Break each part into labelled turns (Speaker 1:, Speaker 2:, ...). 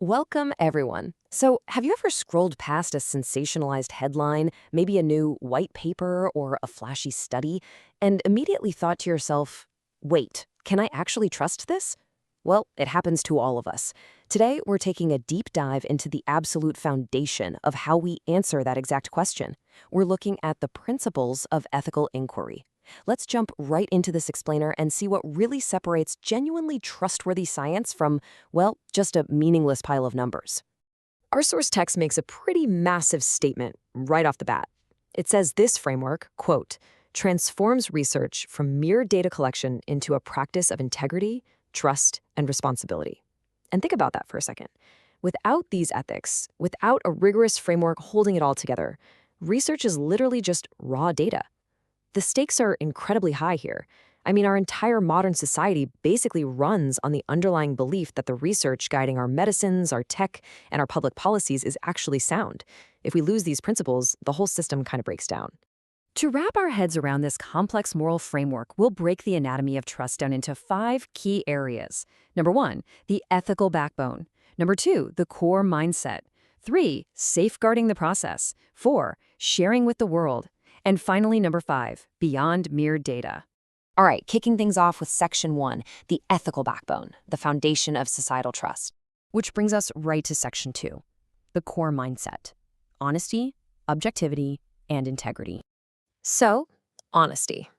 Speaker 1: Welcome, everyone. So, have you ever scrolled past a sensationalized headline, maybe a new white paper or a flashy study, and immediately thought to yourself, wait, can I actually trust this? Well, it happens to all of us. Today, we're taking a deep dive into the absolute foundation of how we answer that exact question. We're looking at the principles of ethical inquiry. Let's jump right into this explainer and see what really separates genuinely trustworthy science from, well, just a meaningless pile of numbers. Our source text makes a pretty massive statement right off the bat. It says this framework, quote, transforms research from mere data collection into a practice of integrity, trust, and responsibility. And think about that for a second. Without these ethics, without a rigorous framework holding it all together, research is literally just raw data. The stakes are incredibly high here. I mean, our entire modern society basically runs on the underlying belief that the research guiding our medicines, our tech, and our public policies is actually sound. If we lose these principles, the whole system kind of breaks down. To wrap our heads around this complex moral framework, we'll break the anatomy of trust down into 5 key areas. Number 1, the ethical backbone. Number 2, the core mindset. 3, safeguarding the process. 4, sharing with the world. And finally, number 5, beyond mere data. All right, kicking things off with section 1, the ethical backbone, the foundation of societal trust. Which brings us right to section 2, the core mindset, honesty, objectivity, and integrity. So, honesty.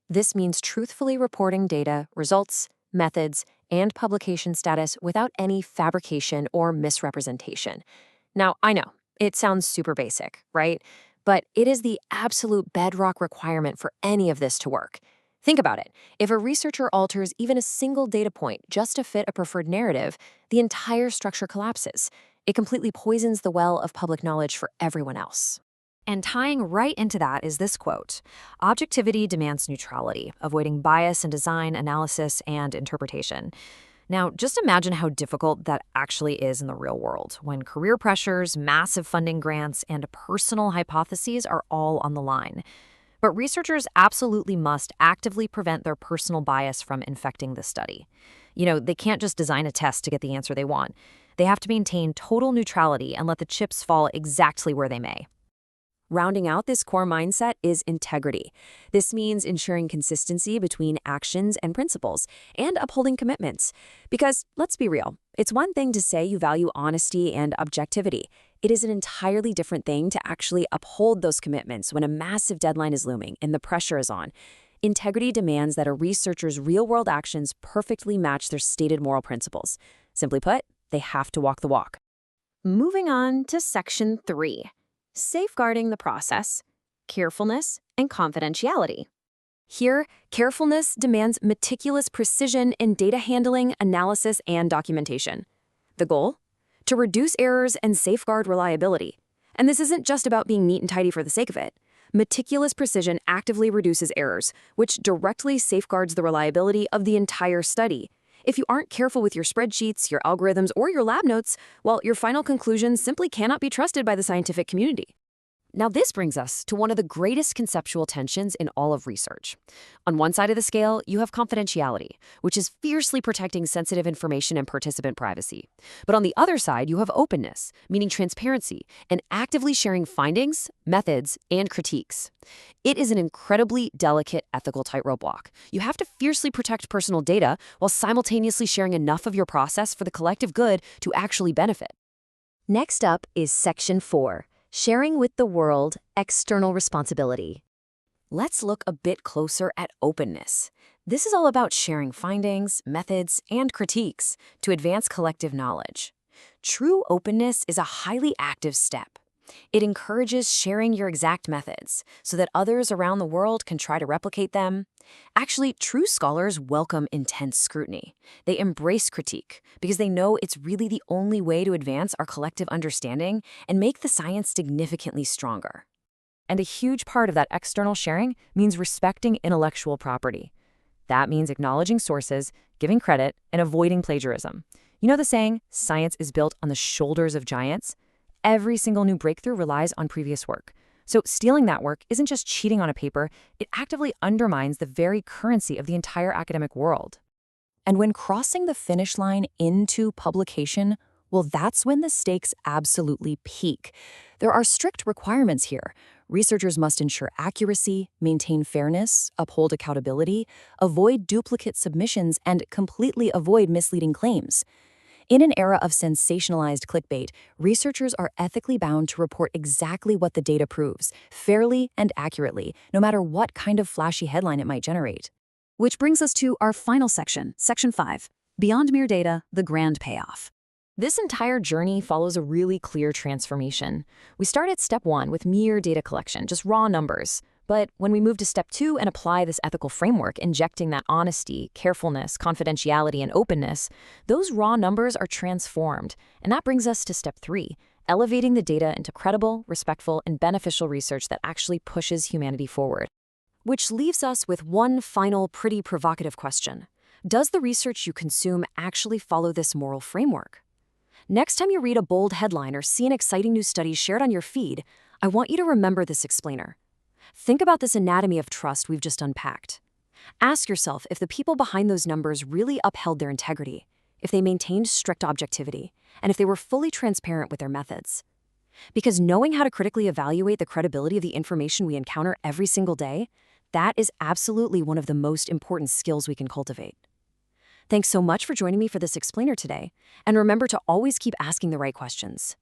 Speaker 1: This means truthfully reporting data, results, methods, and publication status without any fabrication or misrepresentation. Now, I know, it sounds super basic, right? But it is the absolute bedrock requirement for any of this to work. Think about it. If a researcher alters even a single data point just to fit a preferred narrative, the entire structure collapses. It completely poisons the well of public knowledge for everyone else. And tying right into that is this quote, objectivity demands neutrality, avoiding bias in design, analysis, and interpretation. Now, just imagine how difficult that actually is in the real world, when career pressures, massive funding grants, and personal hypotheses are all on the line. But researchers absolutely must actively prevent their personal bias from infecting the study. They can't just design a test to get the answer they want. They have to maintain total neutrality and let the chips fall exactly where they may. Rounding out this core mindset is integrity. This means ensuring consistency between actions and principles and upholding commitments. Because, let's be real, it's one thing to say you value honesty and objectivity. It is an entirely different thing to actually uphold those commitments when a massive deadline is looming and the pressure is on. Integrity demands that a researcher's real-world actions perfectly match their stated moral principles. Simply put, they have to walk the walk. Moving on to section 3. Safeguarding the process, carefulness, and confidentiality. Here, carefulness demands meticulous precision in data handling, analysis, and documentation. The goal? To reduce errors and safeguard reliability. And this isn't just about being neat and tidy for the sake of it. Meticulous precision actively reduces errors, which directly safeguards the reliability of the entire study. If you aren't careful with your spreadsheets, your algorithms, or your lab notes, well, your final conclusions simply cannot be trusted by the scientific community. Now, this brings us to one of the greatest conceptual tensions in all of research. On one side of the scale, you have confidentiality, which is fiercely protecting sensitive information and participant privacy. But on the other side, you have openness, meaning transparency, and actively sharing findings, methods, and critiques. It is an incredibly delicate ethical tightrope walk. You have to fiercely protect personal data while simultaneously sharing enough of your process for the collective good to actually benefit. Next up is section 4. Sharing with the world, external responsibility. Let's look a bit closer at openness. This is all about sharing findings, methods, and critiques to advance collective knowledge. True openness is a highly active step. It encourages sharing your exact methods so that others around the world can try to replicate them. Actually, true scholars welcome intense scrutiny. They embrace critique because they know it's really the only way to advance our collective understanding and make the science significantly stronger. And a huge part of that external sharing means respecting intellectual property. That means acknowledging sources, giving credit, and avoiding plagiarism. You know the saying, science is built on the shoulders of giants? Every single new breakthrough relies on previous work. So stealing that work isn't just cheating on a paper, it actively undermines the very currency of the entire academic world. And when crossing the finish line into publication,
Speaker 2: Well, that's when the stakes absolutely peak. There are strict requirements here. Researchers must ensure accuracy, maintain fairness, uphold accountability, avoid duplicate submissions, and completely avoid misleading claims. In an era of sensationalized clickbait, researchers are ethically bound to report exactly what the data proves, fairly and accurately, no matter what kind of flashy headline it might generate. Which brings us to our final section, Section 5, Beyond Mere Data, the Grand Payoff.
Speaker 1: This entire journey follows a really clear transformation. We start at step 1 with mere data collection, just raw numbers. But when we move to step 2 and apply this ethical framework, injecting that honesty, carefulness, confidentiality, and openness, those raw numbers are transformed. And that brings us to step 3, elevating the data into credible, respectful, and beneficial research that actually pushes humanity forward. Which leaves us with one final, pretty provocative question. Does the research you consume actually follow this moral framework? Next time you read a bold headline or see an exciting new study shared on your feed, I want you to remember this explainer. Think about this anatomy of trust we've just unpacked. Ask yourself if the people behind those numbers really upheld their integrity, if they maintained strict objectivity, and if they were fully transparent with their methods. Because knowing how to critically evaluate the credibility of the information we encounter every single day, that is absolutely one of the most important skills we can cultivate. Thanks so much for joining me for this explainer today, and remember to always keep asking the right questions.